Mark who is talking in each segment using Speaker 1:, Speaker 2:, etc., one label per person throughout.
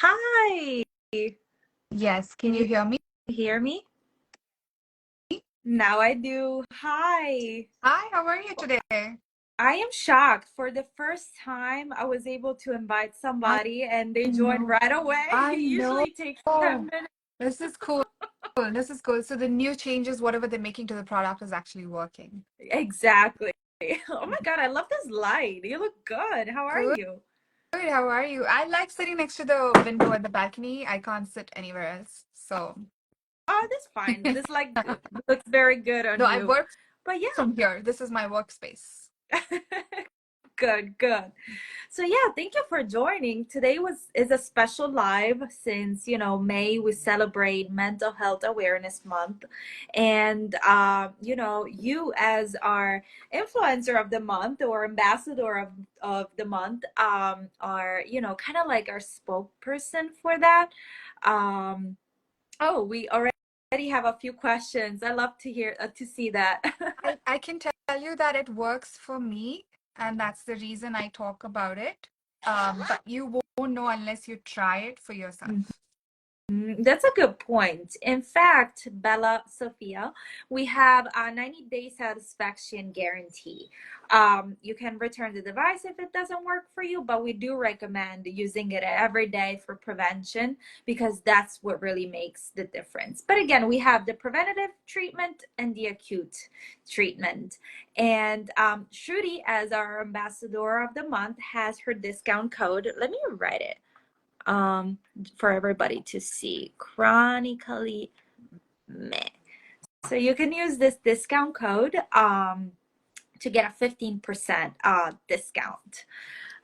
Speaker 1: Hi,
Speaker 2: Yes, can
Speaker 1: can
Speaker 2: you
Speaker 1: you
Speaker 2: hear me?
Speaker 1: hear me? Now I do. Hi.
Speaker 2: Hi, how are you today?
Speaker 1: I am shocked. For the first time, I was able to invite
Speaker 2: I
Speaker 1: somebody and they joined
Speaker 2: know,
Speaker 1: right away.
Speaker 2: I
Speaker 1: It
Speaker 2: know.
Speaker 1: usually takes 10 minutes.
Speaker 2: This is cool. This is cool. So the new changes, whatever they're making to the product is actually working.
Speaker 1: Exactly. Oh my God, I love this light. You look good. How are
Speaker 2: Good.
Speaker 1: you?
Speaker 2: How are you? I like sitting next to the window at the balcony. I can't sit anywhere else. So,
Speaker 1: Oh, that's fine. This like looks very good
Speaker 2: no,
Speaker 1: on
Speaker 2: I
Speaker 1: you.
Speaker 2: work
Speaker 1: But yeah.
Speaker 2: from here. This is my workspace.
Speaker 1: Good, good. So yeah, thank you for joining. Today was is a special live since, May we celebrate Mental Health Awareness Month. And you as our influencer of the month or ambassador of the month are, kind of like our spokesperson for that. Um oh, we already have a few questions. I love to hear to see that.
Speaker 2: I can tell you that it works for me, and that's the reason I talk about it. But you won't know unless you try it for yourself.
Speaker 1: That's a good point. In fact, Bella Sophia, we have a 90-day satisfaction guarantee. You can return the device if it doesn't work for you, but we do recommend using it every day for prevention because that's what really makes the difference. But again, we have the preventative treatment and the acute treatment. And Shruti, as our ambassador of the month, has her discount code. Let me write it um, for everybody to see. Chronically meh. So you can use this discount code to get a 15% discount.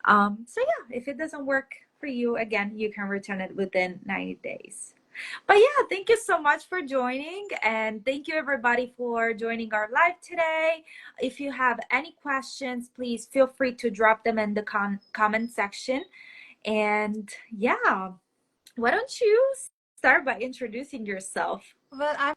Speaker 1: So yeah, if it doesn't work for you, again, you can return it within 90 days. But yeah, thank you so much for joining. And thank you everybody for joining our live today. If you have any questions, please feel free to drop them in the comment section. And yeah, why don't you start by introducing yourself?
Speaker 2: Well, I'm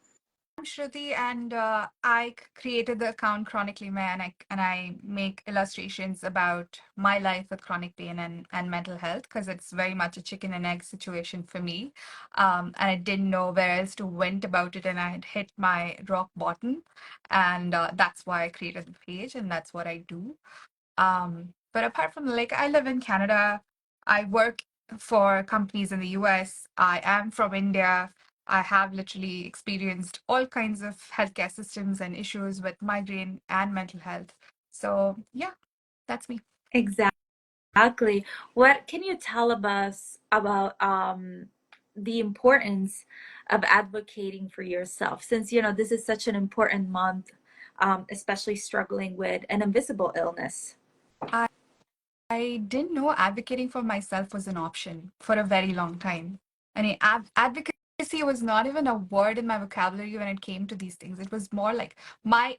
Speaker 2: Shruti, and I created the account Chronically May, and I make illustrations about my life with chronic pain and mental health because it's very much a chicken and egg situation for me. And I didn't know where else to went about it, and I had hit my rock bottom, and that's why I created the page, and that's what I do. But apart from like, I live in Canada. I work for companies in the US. I am from India. I have literally experienced all kinds of healthcare systems and issues with migraine and mental health. So yeah, that's me.
Speaker 1: Exactly. What can you tell us about the importance of advocating for yourself? Since, this is such an important month, especially struggling with an invisible illness.
Speaker 2: I, I didn't know advocating for myself was an option for a very long time. I mean, advocacy was not even a word in my vocabulary when it came to these things. It was more like my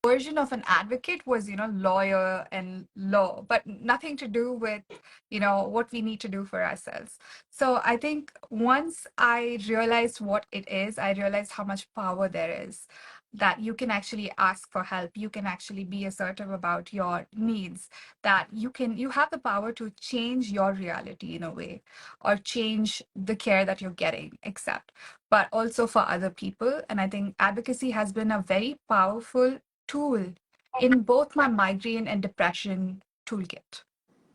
Speaker 2: version of an advocate was, lawyer and law, but nothing to do with, what we need to do for ourselves. So I think once I realized what it is, I realized how much power there is, that you can actually ask for help. You can actually be assertive about your needs, that you have the power to change your reality in a way, or change the care that you're getting, except, but also for other people. And I think advocacy has been a very powerful tool in both my migraine and depression toolkit.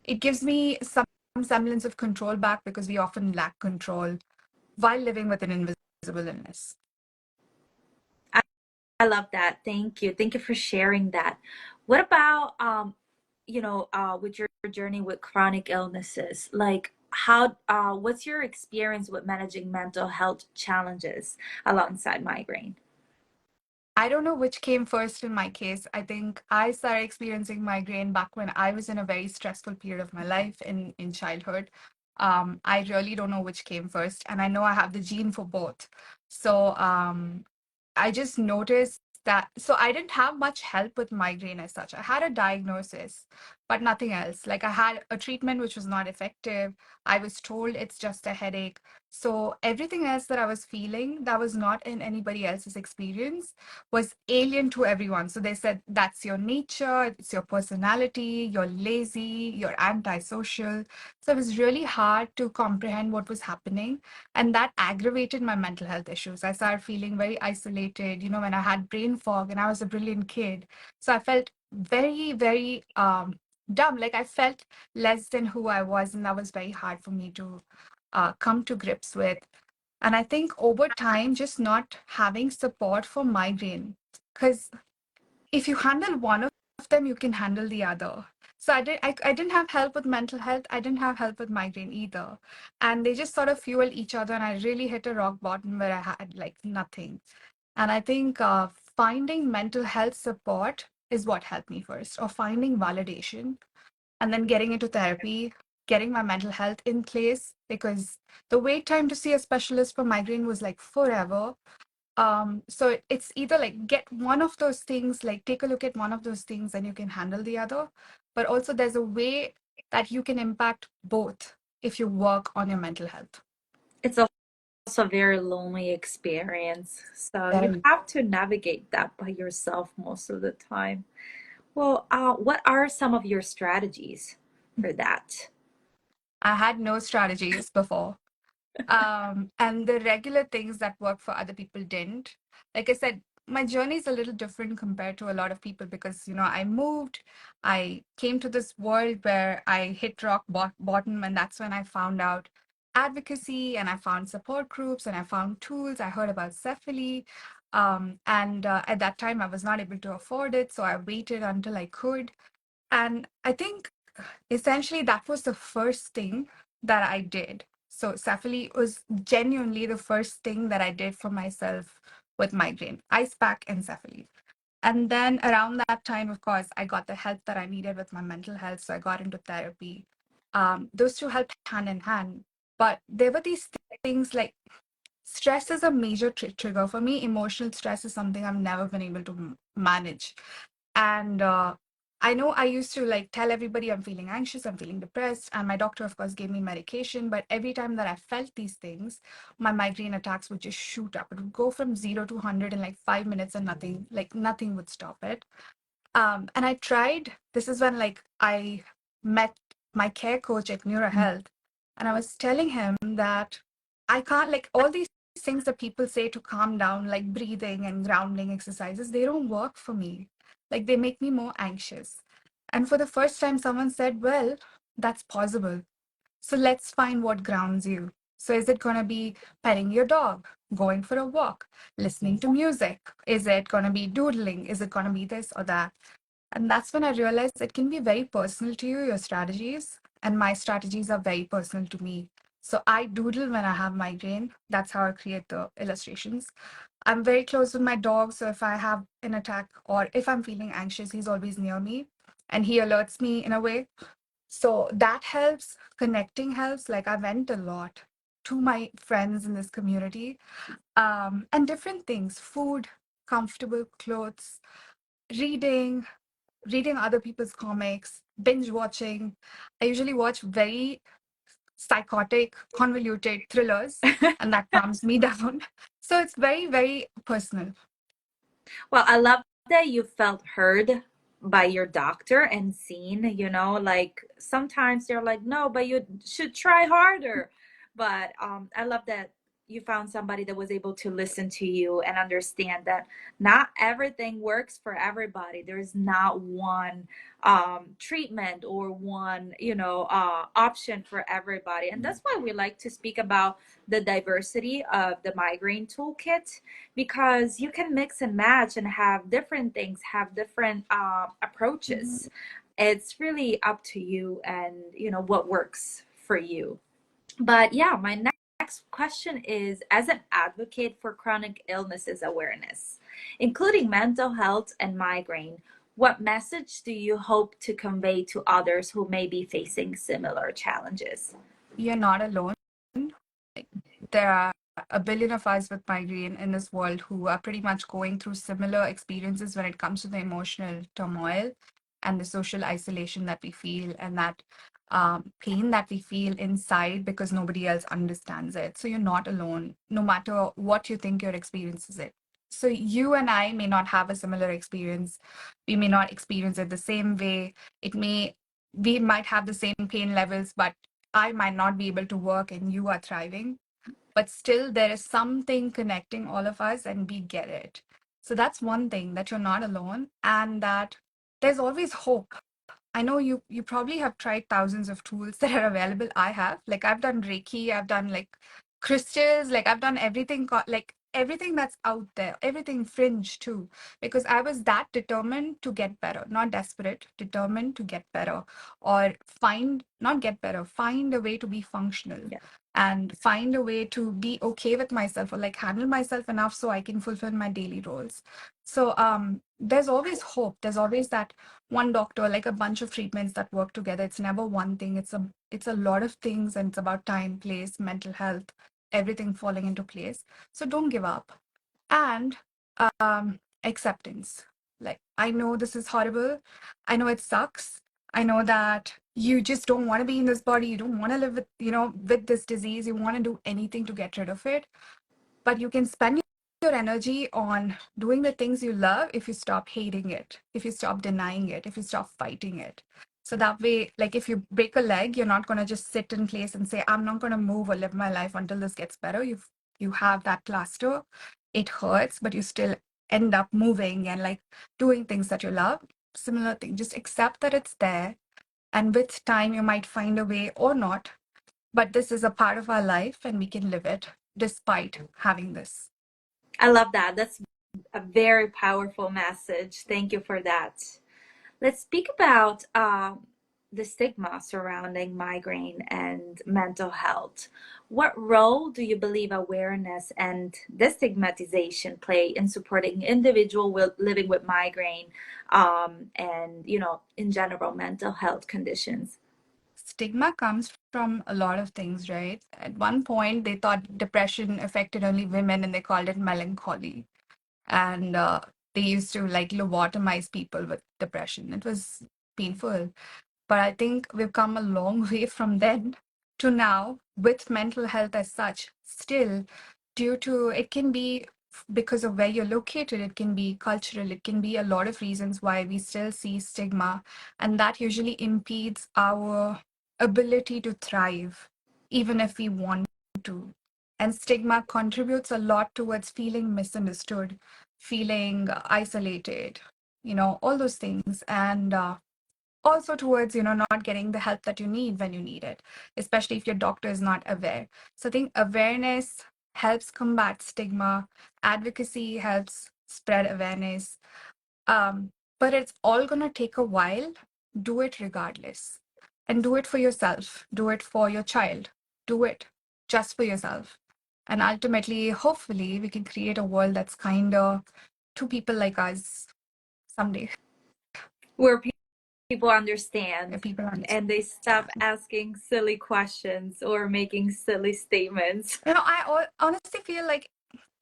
Speaker 2: It gives me some semblance of control back because we often lack control while living with an invisible illness.
Speaker 1: I, I love that. Thank you. Thank you for sharing that. What about with your journey with chronic illnesses? Like what's your experience with managing mental health challenges alongside migraine?
Speaker 2: I don't know which came first in my case. I think I started experiencing migraine back when I was in a very stressful period of my life in childhood. I really don't know which came first, and I know I have the gene for both. So I just noticed that. So I didn't have much help with migraine as such. I had a diagnosis, but nothing else. Like I had a treatment which was not effective. I was told it's just a headache. So everything else that I was feeling that was not in anybody else's experience was alien to everyone. So they said that's your nature, it's your personality, you're lazy, you're antisocial. So it was really hard to comprehend what was happening. And that aggravated my mental health issues. I started feeling very isolated, when I had brain fog and I was a brilliant kid. So I felt very, very dumb. Like I felt less than who I was, and that was very hard for me to come to grips with. And I think over time, just not having support for migraine, because if you handle one of them, you can handle the other. So I didn't have help with mental health. I didn't have help with migraine either. And they just sort of fueled each other. And I really hit a rock bottom where I had like nothing. And I think finding mental health support is what helped me first, or finding validation and then getting into therapy, getting my mental health in place, because the wait time to see a specialist for migraine was like forever. So it's either like get one of those things, like take a look at one of those things and you can handle the other. But also there's a way that you can impact both if you work on your mental health.
Speaker 1: It's also a very lonely experience. So you
Speaker 2: Very.
Speaker 1: have to navigate that by yourself most of the time. Well, what are some of your strategies for that?
Speaker 2: I had no strategies before. And the regular things that work for other people didn't. Like I said, my journey is a little different compared to a lot of people because, I moved, I came to this world where I hit rock bottom, and that's when I found out advocacy and I found support groups and I found tools. I heard about Cephali. And at that time, I was not able to afford it, so I waited until I could. And I think essentially that was the first thing that I did. So Cephali was genuinely the first thing that I did for myself with migraine, ice pack and Cephali. And then around that time, of course, I got the help that I needed with my mental health. So I got into therapy. Those two helped hand in hand. But there were these things like stress is a major trigger for me. Emotional stress is something I've never been able to manage. And I know I used to like tell everybody I'm feeling anxious, I'm feeling depressed. And my doctor, of course, gave me medication. But every time that I felt these things, my migraine attacks would just shoot up. It would go from 0 to 100 in like 5 minutes and nothing would stop it. And I tried, this is when like I met my care coach at NeuroHealth, and I was telling him that I can't, like all these things that people say to calm down, like breathing and grounding exercises, they don't work for me. Like they make me more anxious. And for the first time, someone said, well, that's possible. So let's find what grounds you. So is it going to be petting your dog, going for a walk, listening to music? Is it going to be doodling? Is it going to be this or that? And that's when I realized it can be very personal to you, your strategies. And my strategies are very personal to me. So I doodle when I have migraine. That's how I create the illustrations. I'm very close with my dog. So if I have an attack or if I'm feeling anxious, he's always near me and he alerts me in a way. So that helps. Connecting helps. Like I went a lot to my friends in this community, and different things, food, comfortable clothes, reading, reading other people's comics, binge watching. I usually watch very psychotic, convoluted thrillers, and that calms me down. So it's very, very personal.
Speaker 1: Well, I love that you felt heard by your doctor and seen, like sometimes they're like, no, but you should try harder. But I love that you found somebody that was able to listen to you and understand that not everything works for everybody. There's not one treatment or one, option for everybody. And that's why we like to speak about the diversity of the migraine toolkit, because you can mix and match and have different things, have different
Speaker 2: Mhm.
Speaker 1: approaches. It's really up to you and what works for you. But yeah, my next question is, as an advocate for chronic illnesses awareness, including mental health and migraine, what message do you hope to convey to others who may be facing similar challenges?
Speaker 2: You're not alone. Like, there are a billion of us with migraine in this world who are pretty much going through similar experiences when it comes to the emotional turmoil. and the social isolation that we feel, and that pain that we feel inside because nobody else understands it. So you're not alone, no matter what you think your experience is. It. So you and I may not have a similar experience. We may not experience it the same way. It may we might have the same pain levels, but I might not be able to work and you are thriving. But still, there is something connecting all of us and we get it. So that's one thing, that you're not alone and that there's always hope. I know you probably have tried thousands of tools that are available. I have. Like I've done Reiki, I've done like crystals, like I've done everything like everything that's out there, everything fringe too, because I was that determined to get better, not desperate, determined to get better or find not get better, find a way to be functional
Speaker 1: Yeah.
Speaker 2: and find a way to be okay with myself, or like handle myself enough so I can fulfill my daily roles. So there's always hope. There's always that one doctor, like a bunch of treatments that work together. It's never one thing. It's a lot of things, and it's about time, place, mental health, everything falling into place. So don't give up. And acceptance. Like I know this is horrible. I know it sucks. I know that you just don't want to be in this body. You don't want to live with, with this disease. You want to do anything to get rid of it, but you can spend your energy on doing the things you love if you stop hating it, if you stop denying it, if you stop fighting it. So that way, like if you break a leg, you're not going to just sit in place and say, I'm not going to move or live my life until this gets better. You have that plaster. It hurts, but you still end up moving and like doing things that you love. Similar thing. Just accept that it's there. And with time, you might find a way or not, but this is a part of our life and we can live it despite having this.
Speaker 1: I love that. That's a very powerful message. Thank you for that. Let's speak about the stigma surrounding migraine and mental health. What role do you believe awareness and destigmatization play in supporting individual living with migraine and, in general, mental health conditions?
Speaker 2: Stigma comes from a lot of things, right? At one point, they thought depression affected only women and they called it melancholy. And they used to like lobotomize people with depression. It was painful. But I think we've come a long way from then to now with mental health as such. Still, due to it can be because of where you're located, it can be cultural, it can be a lot of reasons why we still see stigma. And that usually impedes our ability to thrive, even if we want to. And stigma contributes a lot towards feeling misunderstood, feeling isolated, all those things. And also towards not getting the help that you need when you need it, especially if your doctor is not aware. So I think awareness helps combat stigma, advocacy helps spread awareness, um, but it's all going to take a while. Do it regardless, and do it for yourself, do it for your child, do it just for yourself, and ultimately hopefully we can create a world that's kinder to people like us someday,
Speaker 1: Where people
Speaker 2: if
Speaker 1: understand
Speaker 2: people
Speaker 1: and they stop
Speaker 2: understand.
Speaker 1: asking silly questions or making silly statements.
Speaker 2: Honestly feel like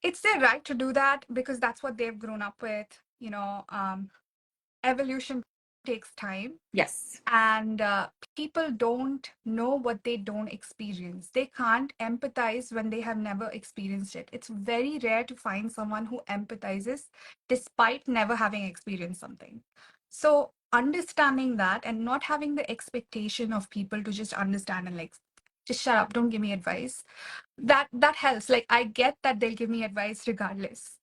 Speaker 2: it's their right to do that because that's what they've grown up with. Evolution takes time,
Speaker 1: Yes.
Speaker 2: and people don't know what they don't experience. They can't empathize when they have never experienced it. It's very rare to find someone who empathizes despite never having experienced something. So understanding that and not having the expectation of people to just understand and like just shut up, don't give me advice, that helps. Like I get that they'll give me advice regardless,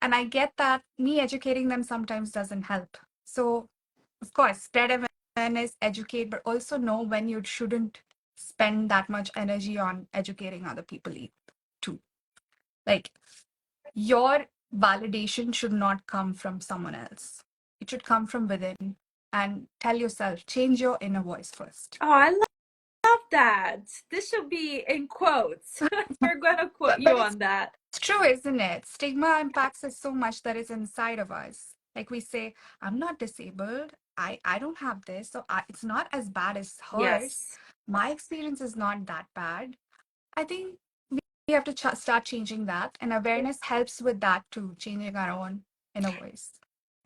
Speaker 2: and I get that me educating them sometimes doesn't help. So of course spread awareness, educate, but also know when you shouldn't spend that much energy on educating other people too. Like your validation should not come from someone else, it should come from within. And tell yourself, change your inner voice first.
Speaker 1: Oh, I love that. This should be in quotes. We're going to quote
Speaker 2: But
Speaker 1: you
Speaker 2: it's
Speaker 1: on that.
Speaker 2: true, isn't it? Stigma impacts us so much that is inside of us. Like we say, I'm not disabled. I don't have this. So it's not as bad as hers.
Speaker 1: Yes.
Speaker 2: My experience is not that bad. I think we have to start changing that. And awareness helps with that too, changing our own inner voice.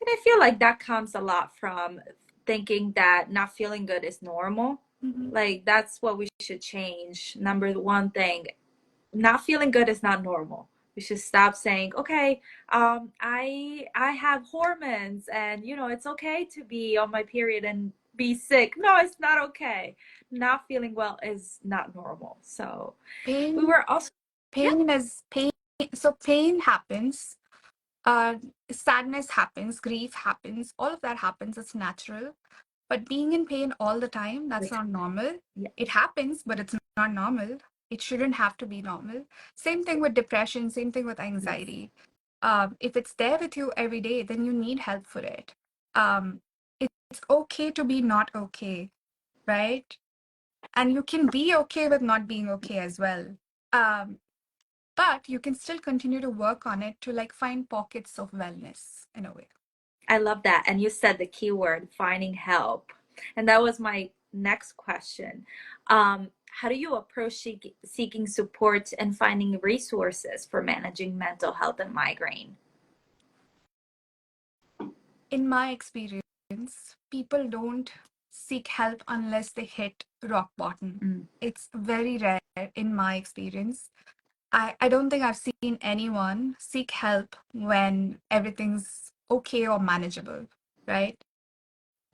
Speaker 1: And I feel like that comes a lot from thinking that not feeling good is normal.
Speaker 2: Mhm.
Speaker 1: Like that's what we should change. Number one thing, not feeling good is not normal. We should stop saying, okay, I have hormones and it's okay to be on my period and be sick. No, it's not okay. Not feeling well is not normal. So we
Speaker 2: Pain,
Speaker 1: were also, yeah,
Speaker 2: pain is pain. So pain happens, uh, sadness happens, grief happens, all of that happens. It's natural. But being in pain all the time, that's not normal.
Speaker 1: yeah,
Speaker 2: It happens, but it's not normal. It shouldn't have to be normal. Same thing with depression, same thing with
Speaker 1: yes.
Speaker 2: anxiety. If it's there with you every day, then you need help for it. Um, it's okay to be not okay, right? And you can be okay with not being okay as well. Um, but you can still continue to work on it to like find pockets of wellness in a way.
Speaker 1: I love that. And you said the key word, finding help. And that was my next question. How do you approach seeking support and finding resources for managing mental health and migraine?
Speaker 2: In my experience, people don't seek help unless they hit rock bottom.
Speaker 1: Mm,
Speaker 2: It's very rare in my experience. I don't think I've seen anyone seek help when everything's okay or manageable, right?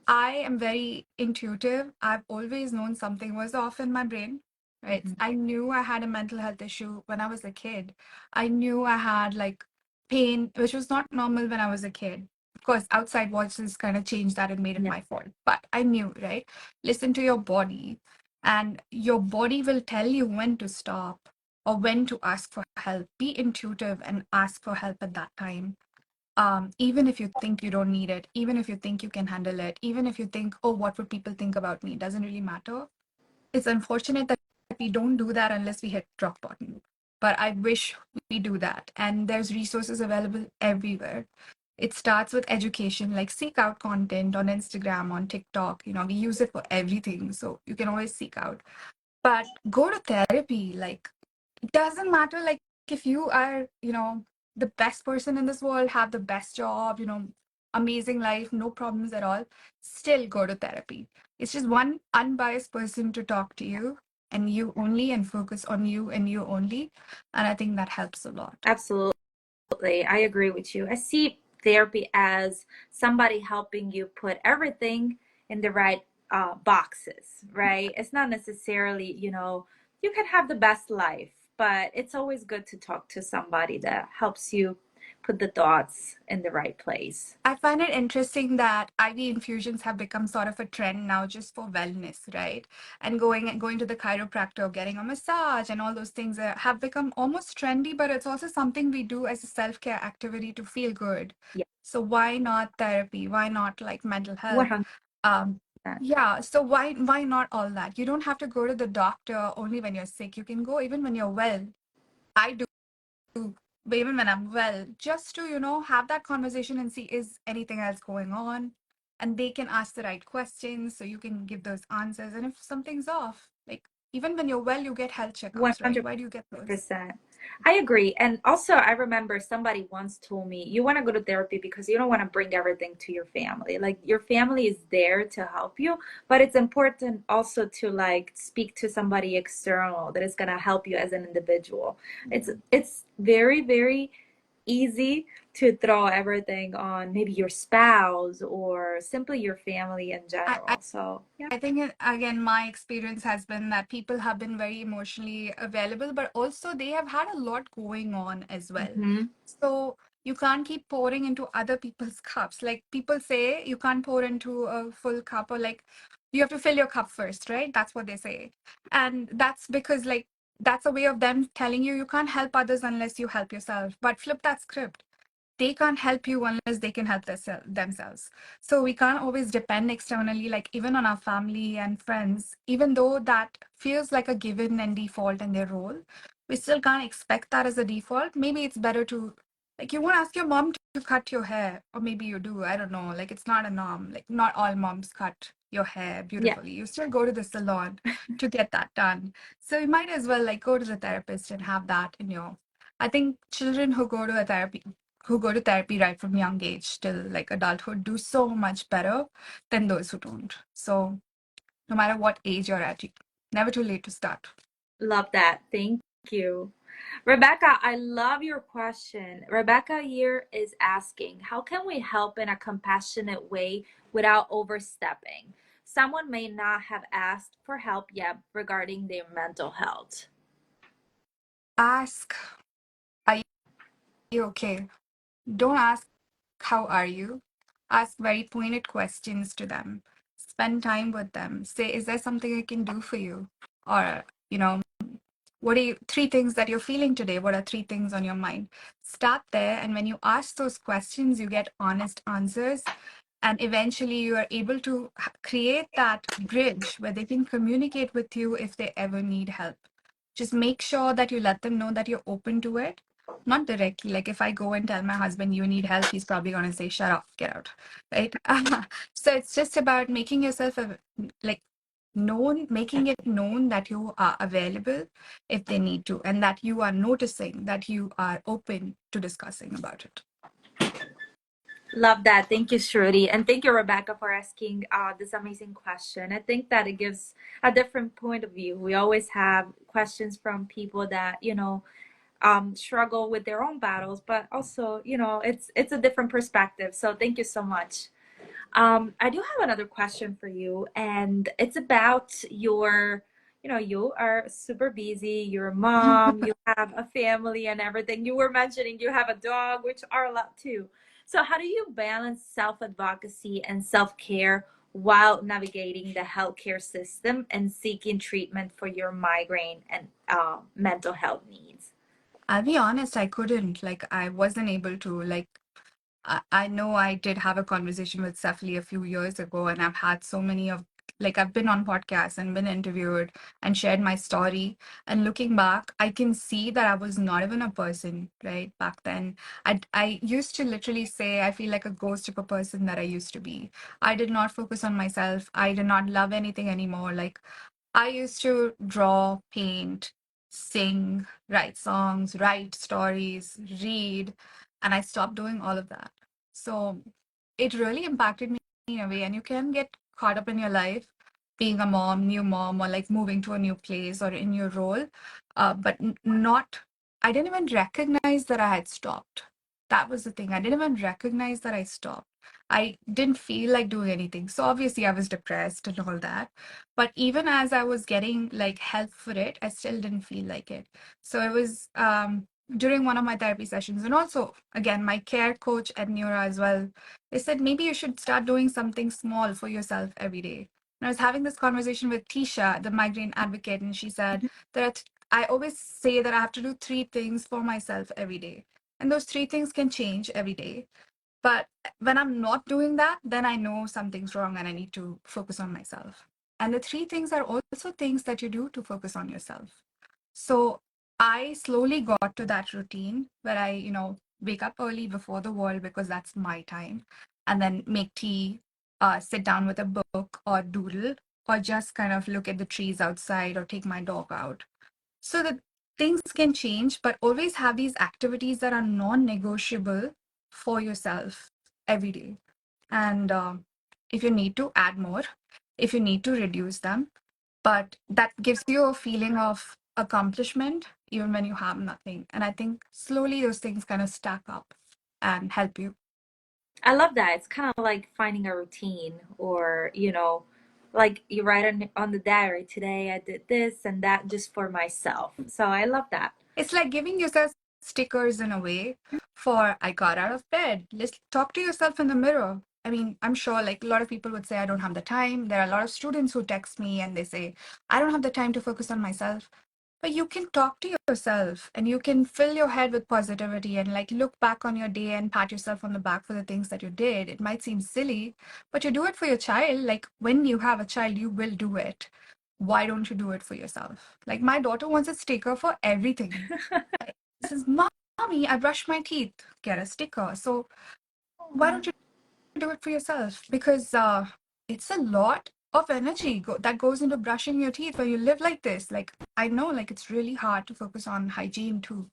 Speaker 2: I am very intuitive. I've always known something was off in my brain, right?
Speaker 1: mhm.
Speaker 2: I knew I had a mental health issue when I was a kid. I knew I had like pain, which was not normal when I was a kid. Of course, outside voices kind of changed that and made it
Speaker 1: Yeah,
Speaker 2: my fault. But I knew, right? Listen to your body, and your body will tell you when to stop or when to ask for help. Be intuitive and ask for help at that time, even if you think you don't need it, even if you think you can handle it, even if you think, oh, what would people think about me? It doesn't really matter. It's unfortunate that we don't do that unless we hit rock bottom. But I wish we do that. And there's resources available everywhere. It starts with education, like seek out content on Instagram, on TikTok. We use it for everything. So you can always seek out. But go to therapy. Like, it doesn't matter like if you are the best person in this world, have the best job, amazing life, no problems at all, still go to therapy. It's just one unbiased person to talk to you, and you only, and focus on you and you only, and I think that helps a lot.
Speaker 1: absolutely. I agree with you. I see therapy as somebody helping you put everything in the right boxes, right? It's not necessarily, you can have the best life, but it's always good to talk to somebody that helps you put the thoughts in the right place.
Speaker 2: I find it interesting that IV infusions have become sort of a trend now just for wellness, right? And going to the chiropractor, getting a massage and all those things have become almost trendy, but it's also something we do as a self-care activity to feel good.
Speaker 1: Yeah,
Speaker 2: So why not therapy? Why not like mental health?
Speaker 1: 100%.
Speaker 2: Um, yeah, so why not all that? You don't have to go to the doctor only when you're sick. You can go even when you're well. I do, but even when I'm well, just to, have that conversation and see is anything else going on. And they can ask the right questions so you can give those answers. And if something's off, like even when you're well, you get health checkups, right?
Speaker 1: 100%.
Speaker 2: Why do you get those?
Speaker 1: I agree. And also, I remember somebody once told me, you want to go to therapy because you don't want to bring everything to your family. Like, your family is there to help you, but it's important also to like speak to somebody external that is going to help you as an individual. It's very, very easy to throw everything on maybe your spouse or simply your family in
Speaker 2: I
Speaker 1: general. So, yeah.
Speaker 2: I think, again, my experience has been that people have been very emotionally available, but also they have had a lot going on as well.
Speaker 1: Hmm.
Speaker 2: So you can't keep pouring into other people's cups. Like people say, you can't pour into a full cup, or like you have to fill your cup first, right? That's what they say. And that's because, like, that's a way of them telling you you can't help others unless you help yourself. But flip that script, they can't help you unless they can help themselves. So we can't always depend externally, like even on our family and friends, even though that feels like a given and default in their role. We still can't expect that as a default. Maybe it's better to, like, you won't ask your mom to cut your hair, or maybe you do. I don't know. Like, it's not a norm. Like, not all moms cut your hair
Speaker 1: Yeah.
Speaker 2: beautifully. You still go to the salon to get that done. So you might as well like go to the therapist and have that in your. I think children who go to a therapy who go to therapy right from young age till like adulthood do so much better than those who don't. So no matter what age you're at, never too late to start.
Speaker 1: Love that. Thank you. Rebecca, I love your question. Rebecca here is asking, how can we help in a compassionate way without overstepping? Someone may not have asked for help yet regarding their mental health.
Speaker 2: Ask, are you okay? Don't ask, how are you? Ask very pointed questions to them. Spend time with them. Say, is there something I can do for you? Or, you know, what are you, three things that you're feeling today? What are three things on your mind? Start there. And when you ask those questions, you get honest answers. And eventually you are able to create that bridge where they can communicate with you if they ever need help. Just make sure that you let them know that you're open to it, not directly. Like if I go and tell my husband you need help, he's probably going to say, shut up, get out. Right. So it's just about making yourself like known, making it known that you are available if they need to, and that you are noticing, that you are open to discussing about it.
Speaker 1: Love that. Thank you, Shruti. And thank you, Rebecca, for asking this amazing question. I think that it gives a different point of view. We always have questions from people that, struggle with their own battles, but also, it's a different perspective. So thank you so much. I do have another question for you, and it's about you are super busy, you're a mom, you have a family and everything. You were mentioning you have a dog, which are a lot too. So, how do you balance self advocacy and self care while navigating the healthcare system and seeking treatment for your migraine and mental health needs?
Speaker 2: I'll be honest, I couldn't. Like, I wasn't able to. Like, I know I did have a conversation with Sefli a few years ago, and I've had so many of, like, I've been on podcasts and been interviewed and shared my story. And looking back, I can see that I was not even a person, right? Back then, I used to literally say, I feel like a ghost of a person that I used to be. I did not focus on myself. I did not love anything anymore. Like, I used to draw, paint, sing, write songs, write stories, read, and I stopped doing all of that. So it really impacted me in a way. And you can get caught up in your life, being a mom, new mom, or like moving to a new place or in your role. But not, I didn't even recognize that I had stopped. That was the thing. I didn't even recognize that I stopped. I didn't feel like doing anything. So obviously I was depressed and all that. But even as I was getting like help for it, I still didn't feel like it. So it was during one of my therapy sessions, and also again, my care coach at Neura as well, they said maybe you should start doing something small for yourself every day. And I was having this conversation with Tisha, the migraine advocate, and she said that I always say that I have to do three things for myself every day. And those three things can change every day. But when I'm not doing that, then I know something's wrong and I need to focus on myself. And the three things are also things that you do to focus on yourself. So I slowly got to that routine where I, wake up early before the world because that's my time, and then make tea, sit down with a book or doodle, or just kind of look at the trees outside or take my dog out. So that things can change, but always have these activities that are non-negotiable for yourself every day. And if you need to add more, if you need to reduce them, but that gives you a feeling of accomplishment even when you have nothing. And I think slowly those things kind of stack up and help you.
Speaker 1: I love that. It's kind of like finding a routine, or, like you write on the diary, today I did this and that just for myself. So I love that.
Speaker 2: It's like giving yourself stickers in a way for I got out of bed. Let's talk to yourself in the mirror. I mean, I'm sure like a lot of people would say, I don't have the time. There are a lot of students who text me and they say, I don't have the time to focus on myself. But you can talk to yourself and you can fill your head with positivity and like look back on your day and pat yourself on the back for the things that you did. It might seem silly, but you do it for your child. Like when you have a child, you will do it. Why don't you do it for yourself? Like my daughter wants a sticker for everything. She says, Mommy, I brush my teeth, get a sticker. So why don't you do it for yourself? Because it's a lot of energy that goes into brushing your teeth when you live like this. Like I know like it's really hard to focus on hygiene too.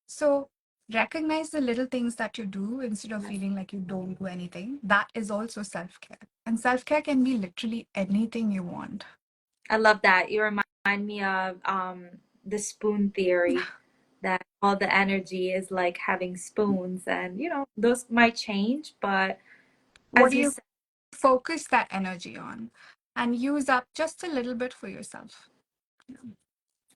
Speaker 2: So Recognize the little things that you do instead of
Speaker 1: Yes.
Speaker 2: feeling like you don't do anything. That is also self care. And self care can be literally anything you want.
Speaker 1: I love that. You remind me of the spoon theory, that all the energy is like having spoons, and those might change, but
Speaker 2: What
Speaker 1: as
Speaker 2: do
Speaker 1: you
Speaker 2: you
Speaker 1: said,
Speaker 2: focus that energy on and use up just a little bit for yourself?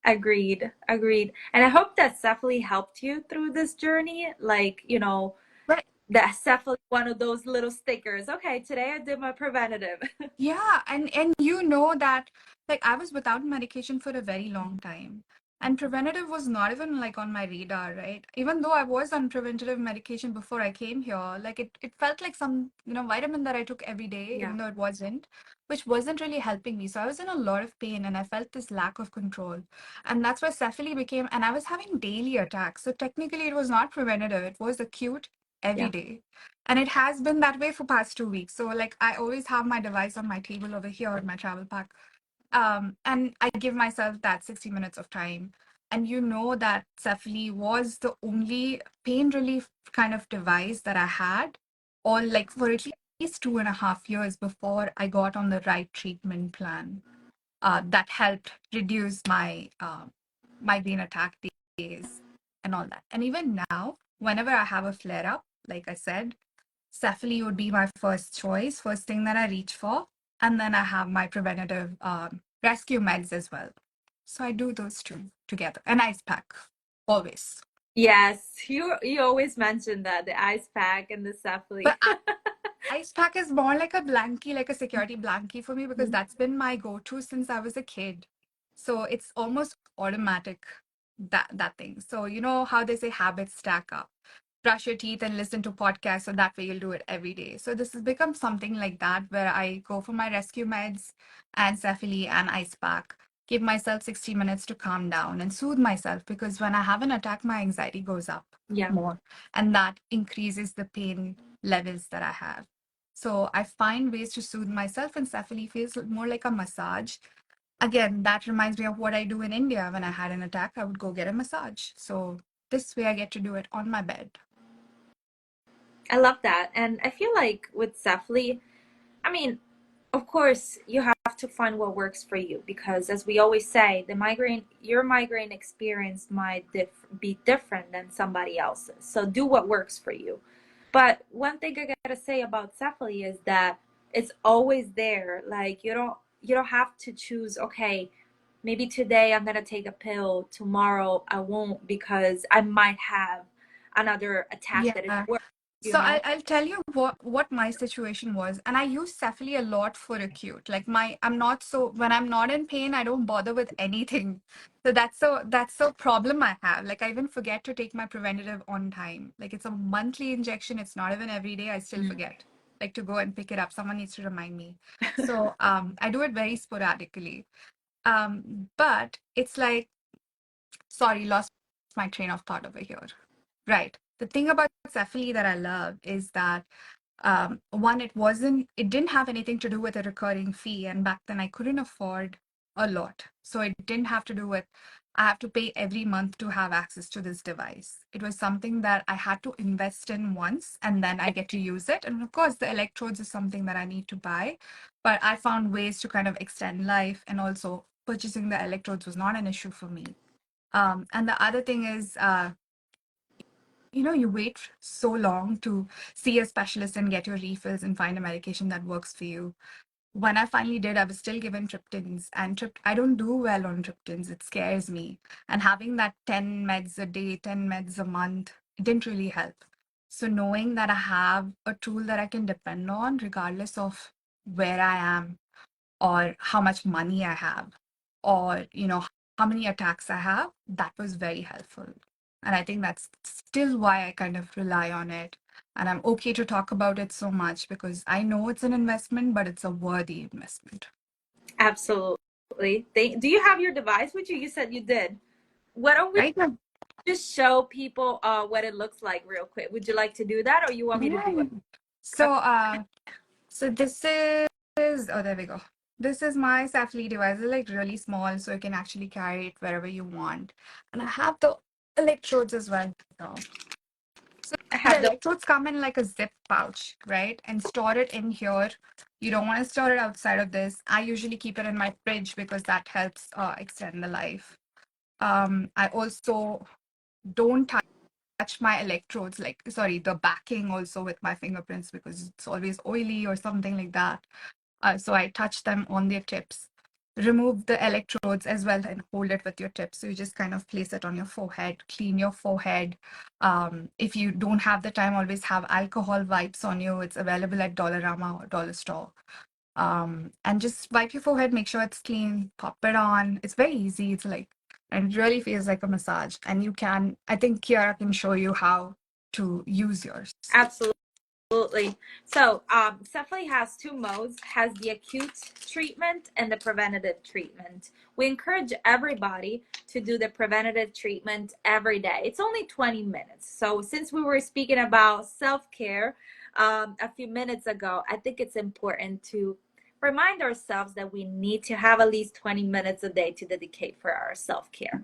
Speaker 1: agreed, agreed. And I hope that Cephaly helped you through this journey. Like,
Speaker 2: But
Speaker 1: that's definitely one of those little stickers. Okay, today I did my preventative.
Speaker 2: yeah, and you know that like I was without medication for a very long time. And preventative was not even like on my radar, right? Even though I was on preventative medication before I came here, like it felt like some, vitamin that I took every day,
Speaker 1: Yeah,
Speaker 2: even though it wasn't, which wasn't really helping me. So I was in a lot of pain and I felt this lack of control. And that's why Cephaly became, and I was having daily attacks. So technically it was not preventative, it was acute every
Speaker 1: yeah,
Speaker 2: day. And it has been that way for past 2 weeks. So like I always have my device on my table over here in my travel pack. And I give myself that 60 minutes of time. And you know that Cephaly was the only pain relief kind of device that I had, or like for at least 2.5 years before I got on the right treatment plan. That helped reduce my migraine attack days and all that. And even now, whenever I have a flare up, like I said, Cephaly would be my first choice, first thing that I reach for. And then I have my preventative rescue meds as well. So I do those two together. An ice pack, always.
Speaker 1: yes. You always mention that the ice pack and the
Speaker 2: But
Speaker 1: Cephaly.
Speaker 2: ice pack is more like a blankie, like a security blankie for me, because that's been my go-to since I was a kid. So it's almost automatic, that thing. So you know how they say habits stack up. Brush your teeth and listen to podcasts, so that way you'll do it every day. So this has become something like that where I go for my rescue meds and Cephaly and ice pack. Give myself 60 minutes to calm down and soothe myself because when I have an attack, my anxiety goes up
Speaker 1: Yeah.
Speaker 2: more, and that increases the pain levels that I have. So I find ways to soothe myself, and Cephaly feels more like a massage. Again, that reminds me of what I do in India. When I had an attack, I would go get a massage. So this way I get to do it on my bed.
Speaker 1: I love that. And I feel like with Cephaly, I mean, of course, you have to find what works for you because, as we always say, your migraine experience might be different than somebody else's. So do what works for you. But one thing I gotta say about Cephaly is that it's always there. Like you don't have to choose. Okay, maybe today I'm gonna take a pill. Tomorrow I won't because I might have another attack that is
Speaker 2: Yeah.
Speaker 1: worse. You
Speaker 2: So
Speaker 1: know?
Speaker 2: I'll tell you what my situation was, and I use Cephaly a lot for acute. Like I'm not so when I'm not in pain, I don't bother with anything. So that's a problem I have. Like I even forget to take my preventative on time. Like it's a monthly injection. It's not even every day. I still
Speaker 1: Mm.
Speaker 2: forget. Like to go and pick it up. Someone needs to remind me. So I do it very sporadically. But it's like sorry, lost my train of thought over here. Right. The thing about Cephaly that I love is that one, it didn't have anything to do with a recurring fee, and back then I couldn't afford a lot, so it didn't have to do with I have to pay every month to have access to this device. It was something that I had to invest in once, and then I get to use it. And of course, the electrodes is something that I need to buy, but I found ways to kind of extend life, and also purchasing the electrodes was not an issue for me. And the other thing is, you wait so long to see a specialist and get your refills and find a medication that works for you. When I finally did, I was still given triptans, and I don't do well on triptans. It scares me. And having that 10 meds a day, 10 meds a month, it didn't really help. So knowing that I have a tool that I can depend on, regardless of where I am or how much money I have, or how many attacks I have, that was very helpful. And I think that's still why I kind of rely on it. And I'm okay to talk about it so much because I know it's an investment, but it's a worthy investment.
Speaker 1: Absolutely. Do you have your device with you? You said you did. Why don't we
Speaker 2: Right now.
Speaker 1: just show people what it looks like real quick? Would you like to do that or you want me to do
Speaker 2: Yeah.
Speaker 1: it?
Speaker 2: So this is oh, there we go. This is my Safely device. It's like really small, so you can actually carry it wherever you want. And I have the electrodes as well.
Speaker 1: I
Speaker 2: The
Speaker 1: have those.
Speaker 2: electrodes come in like a zip pouch, right? And store it in here. You don't want to store it outside of this. I usually keep it in my fridge because that helps extend the life. I also don't touch my electrodes, like, sorry, the backing also with my fingerprints because it's always oily or something like that. So I touch them on their tips. Remove the electrodes as well and hold it with your tips. So you just kind of place it on your forehead, clean your forehead. If you don't have the time, always have alcohol wipes on you. It's available at Dollarama or Dollar Store. And just wipe your forehead, make sure it's clean, pop it on. It's very easy. It's like, and it really feels like a massage. And you can, I think Kiara can show you how to use yours.
Speaker 1: Absolutely. Absolutely. So, Cephaly has two modes, has the acute treatment and the preventative treatment. We encourage everybody to do the preventative treatment every day. It's only 20 minutes. So since we were speaking about self-care a few minutes ago, I think it's important to remind ourselves that we need to have at least 20 minutes a day to dedicate for our self-care.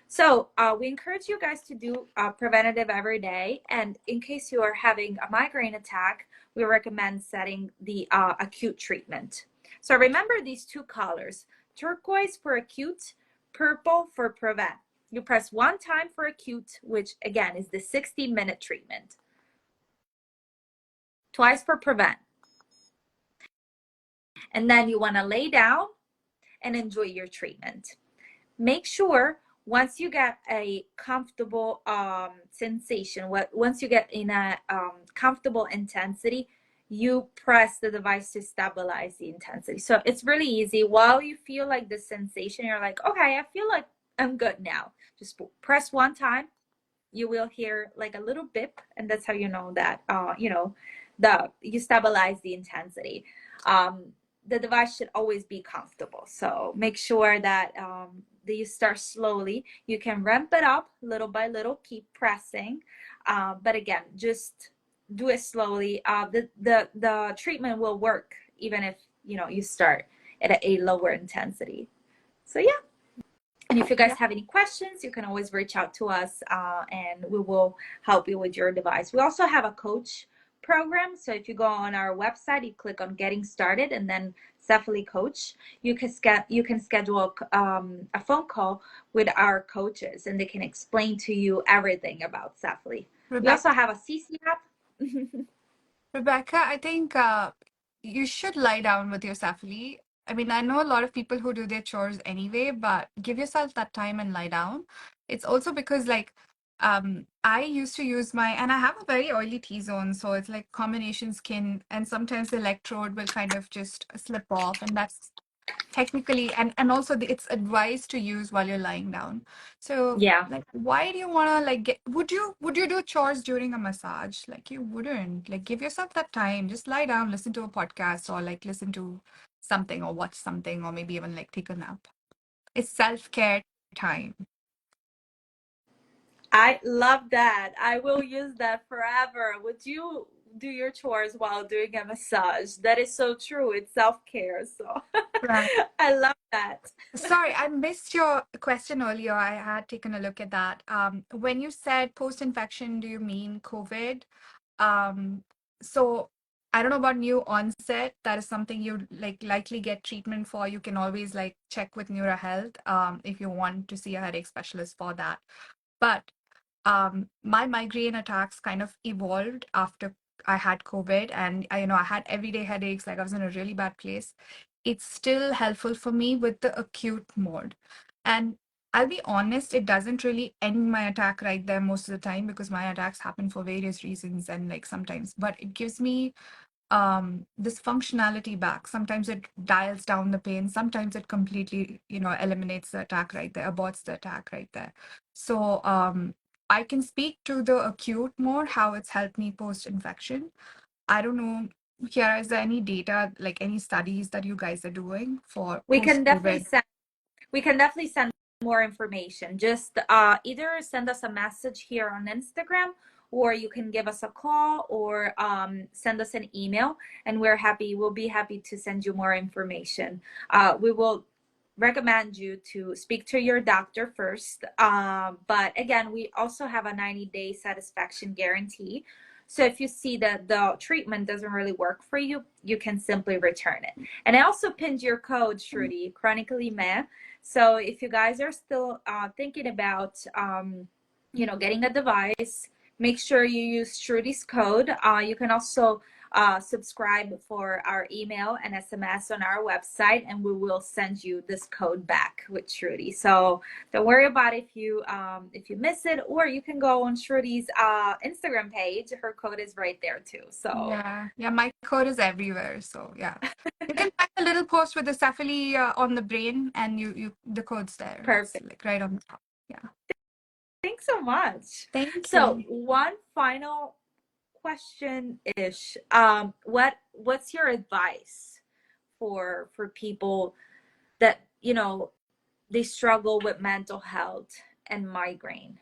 Speaker 1: So we encourage you guys to do preventative every day. And in case you are having a migraine attack, we recommend setting the acute treatment. So remember these two colors, turquoise for acute, purple for prevent. You press one time for acute, which again is the 60-minute treatment. Twice for prevent. And then you want to lay down and enjoy your treatment. Make sure once you get a comfortable sensation, once you get in a comfortable intensity, you press the device to stabilize the intensity. So it's really easy. While you feel like the sensation, you're like, okay, I feel like I'm good now. Just press one time. You will hear like a little bip, and that's how you know that you stabilize the intensity. The device should always be comfortable. So make sure that you start slowly. You can ramp it up little by little, keep pressing. But again, just do it slowly. The treatment will work even if you start at a lower intensity. So yeah. And if you guys
Speaker 2: Yeah.
Speaker 1: have any questions, you can always reach out to us and we will help you with your device. We also have a coach program. So if you go on our website, you click on getting started and then Cephaly coach, you can schedule a phone call with our coaches and they can explain to you everything about Cephaly. We also
Speaker 2: Rebecca,
Speaker 1: have a CC app.
Speaker 2: Rebecca, I think you should lie down with your Safely. I mean, I know a lot of people who do their chores anyway, but give yourself that time and lie down. It's also because, like, I used to use and I have a very oily T-zone, so it's like combination skin, and sometimes the electrode will kind of just slip off, and that's technically, and also it's advised to use while you're lying down. So
Speaker 1: Yeah.
Speaker 2: like, why do you want to like would you do chores during a massage? Like, you wouldn't. Like, give yourself that time, just lie down, listen to a podcast, or like listen to something, or watch something, or maybe even like take a nap. It's self-care time.
Speaker 1: I love that. I will use that forever. Would you do your chores while doing a massage? That is so true. It's self-care. So
Speaker 2: Right.
Speaker 1: I love that.
Speaker 2: Sorry, I missed your question earlier. I had taken a look at that. When you said post-infection, do you mean COVID? Um, so I don't know about new onset. That is something you like likely get treatment for. You can always like check with NeuroHealth if you want to see a headache specialist for that. But my migraine attacks kind of evolved after I had COVID, and I had everyday headaches, like I was in a really bad place. It's still helpful for me with the acute mode. And I'll be honest, it doesn't really end my attack right there most of the time because my attacks happen for various reasons and like sometimes, but it gives me this functionality back. Sometimes it dials down the pain, sometimes it completely eliminates the attack right there, aborts the attack right there. So I can speak to the acute more, how it's helped me post infection. I don't know, Kiara, is there any data, like any studies that you guys are doing for
Speaker 1: We
Speaker 2: post
Speaker 1: can definitely
Speaker 2: COVID?
Speaker 1: send more information. Just either send us a message here on Instagram or you can give us a call or send us an email and we'll be happy to send you more information. We will recommend you to speak to your doctor first. But again, we also have a 90-day satisfaction guarantee. So if you see that the treatment doesn't really work for you, you can simply return it. And I also pinned your code, Shruti, chronically meh. So if you guys are still thinking about, getting a device, make sure you use Shruti's code. You can also subscribe for our email and SMS on our website, and we will send you this code back with Shruti. So don't worry about if you miss it, or you can go on Shruti's Instagram page. Her code is right there too. So
Speaker 2: Yeah, my code is everywhere. So yeah, you can find a little post with the cephali on the brain, and the code's there. It's
Speaker 1: perfect.
Speaker 2: like right on the top. Yeah.
Speaker 1: Thanks so much.
Speaker 2: Thank
Speaker 1: So
Speaker 2: you.
Speaker 1: one final question ish. What's your advice for people that they struggle with mental health and migraine?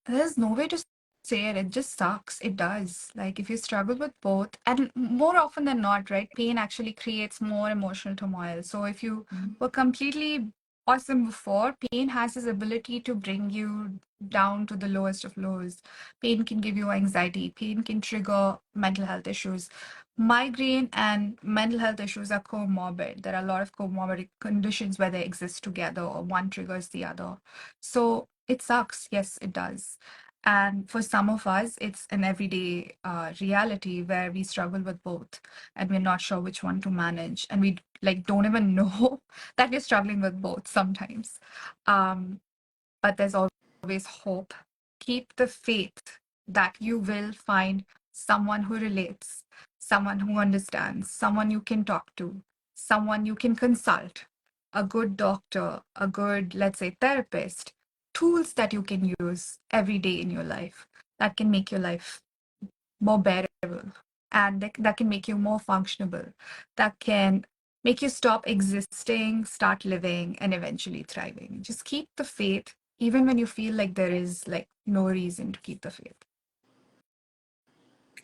Speaker 2: There's no way to say it. It just sucks. It does. Like if you struggle with both, and more often than not, right, pain actually creates more emotional turmoil. So if you were completely awesome before, pain has this ability to bring you down to the lowest of lows. Pain can give you anxiety. Pain can trigger mental health issues. Migraine and mental health issues are comorbid. There are a lot of comorbid conditions where they exist together, or one triggers the other. So it sucks. Yes, it does. And for some of us, it's an everyday reality where we struggle with both, and we're not sure which one to manage, and we like don't even know that we're struggling with both sometimes. Um, but there's always hope. Keep the faith that you will find someone who relates, someone who understands, someone you can talk to, someone you can consult, a good doctor, a good, let's say, therapist, tools that you can use every day in your life that can make your life more bearable, and that can make you more functionable, that can make you stop existing, start living, and eventually thriving. Just keep the faith, even when you feel like there is like no reason to keep the faith.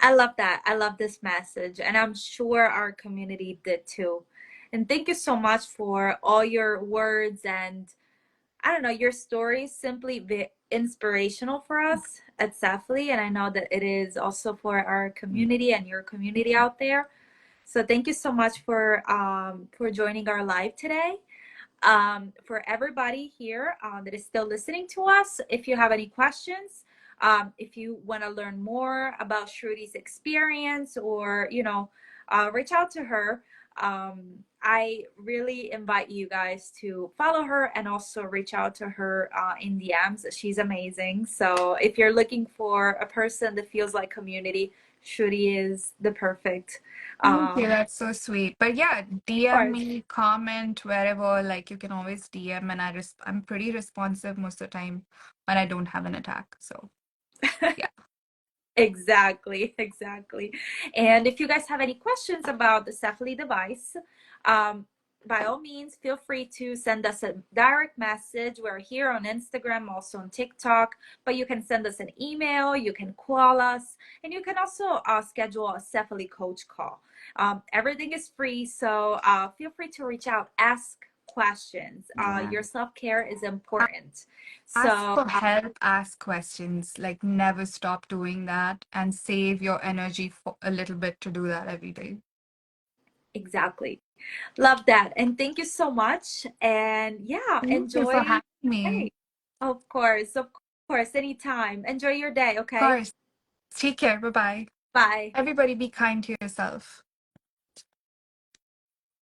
Speaker 1: I love that. I love this message, and I'm sure our community did too. And thank you so much for all your words, and I don't know, your story is simply inspirational for us at Safely, and I know that it is also for our community and your community out there. So thank you so much for joining our live today. For everybody here that is still listening to us, if you have any questions, if you want to learn more about Shruti's experience, or reach out to her, I really invite you guys to follow her and also reach out to her in DMs. She's amazing. So if you're looking for a person that feels like community, Shruti is the perfect.
Speaker 2: Thank you. That's so sweet. But yeah,
Speaker 1: Of
Speaker 2: DM
Speaker 1: course.
Speaker 2: me, comment wherever. Like you can always DM, and I'm pretty responsive most of the time when I don't have an attack. So yeah.
Speaker 1: Exactly, exactly. And if you guys have any questions about the Cephally device, um, by all means, feel free to send us a direct message. We're here on Instagram, also on TikTok, but you can send us an email, you can call us, and you can also schedule a Cephally coach call. Everything is free, so feel free to reach out, ask questions.
Speaker 2: Yeah.
Speaker 1: Your self-care is important.
Speaker 2: Ask
Speaker 1: So,
Speaker 2: for help, ask questions. Like, never stop doing that, and save your energy for a little bit to do that every day.
Speaker 1: exactly. Love that. And thank you so much. And yeah,
Speaker 2: Thank you
Speaker 1: enjoy
Speaker 2: for
Speaker 1: your
Speaker 2: having me.
Speaker 1: day. Of course, anytime. Enjoy your day,
Speaker 2: Of
Speaker 1: okay?
Speaker 2: course. Take care. Bye bye.
Speaker 1: Bye.
Speaker 2: Everybody be kind to yourself.